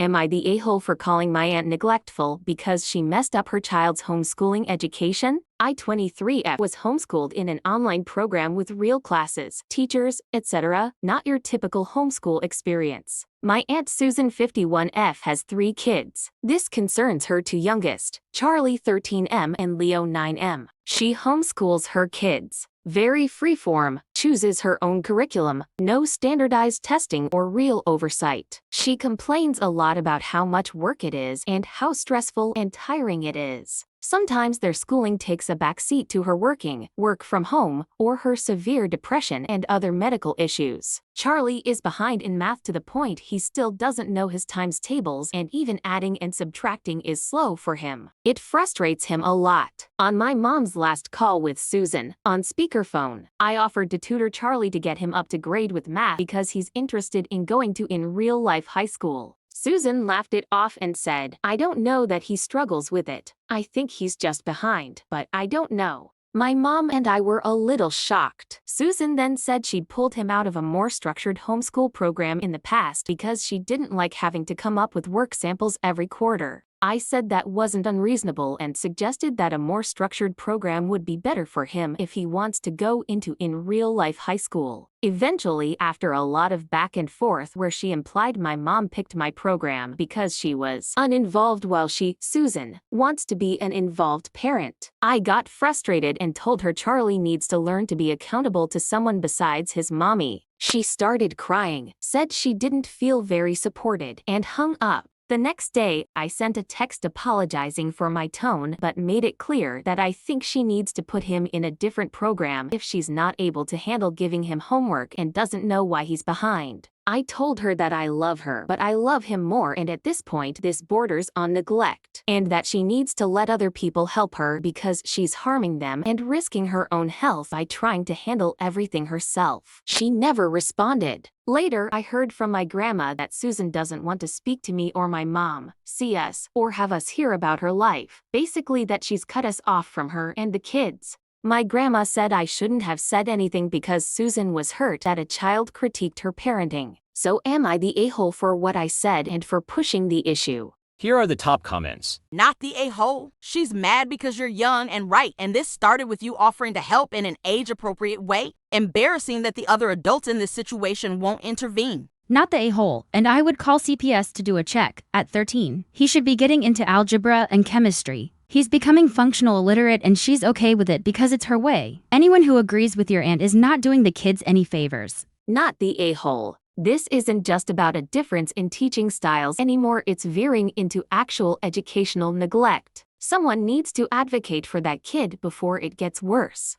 Am I the a-hole for calling my aunt neglectful because she messed up her child's homeschooling education? I, 23F, was homeschooled in an online program with real classes, teachers, etc., not your typical homeschool experience. My Aunt Susan, 51F, has 3 kids. This concerns her 2 youngest, Charlie, 13M, and Leo, 9M. She homeschools her kids. Very freeform, chooses her own curriculum, no standardized testing or real oversight. She complains a lot about how much work it is and how stressful and tiring it is. Sometimes their schooling takes a backseat to her work from home, or her severe depression and other medical issues. Charlie is behind in math to the point he still doesn't know his times tables, and even adding and subtracting is slow for him. It frustrates him a lot. On my mom's last call with Susan, on speakerphone, I offered to tutor Charlie to get him up to grade with math because he's interested in going to in real-life high school. Susan laughed it off and said, "I don't know that he struggles with it. I think he's just behind, but I don't know." My mom and I were a little shocked. Susan then said she'd pulled him out of a more structured homeschool program in the past because she didn't like having to come up with work samples every quarter. I said that wasn't unreasonable and suggested that a more structured program would be better for him if he wants to go into in real-life high school. Eventually, after a lot of back and forth where she implied my mom picked my program because she was uninvolved while she, Susan, wants to be an involved parent, I got frustrated and told her Charlie needs to learn to be accountable to someone besides his mommy. She started crying, said she didn't feel very supported, and hung up. The next day, I sent a text apologizing for my tone but made it clear that I think she needs to put him in a different program if she's not able to handle giving him homework and doesn't know why he's behind. I told her that I love her, but I love him more, and at this point this borders on neglect, and that she needs to let other people help her because she's harming them and risking her own health by trying to handle everything herself. She never responded. Later, I heard from my grandma that Susan doesn't want to speak to me or my mom, see us, or have us hear about her life. Basically that she's cut us off from her and the kids. My grandma said I shouldn't have said anything because Susan was hurt that a child critiqued her parenting. So am I the a-hole for what I said and for pushing the issue? Here are the top comments. Not the a-hole. She's mad because you're young and right, and this started with you offering to help in an age-appropriate way. Embarrassing that the other adults in this situation won't intervene. Not the a-hole, and I would call CPS to do a check. At 13, he should be getting into algebra and chemistry. He's becoming functional illiterate and she's okay with it because it's her way. Anyone who agrees with your aunt is not doing the kids any favors. Not the a-hole. This isn't just about a difference in teaching styles anymore, it's veering into actual educational neglect. Someone needs to advocate for that kid before it gets worse.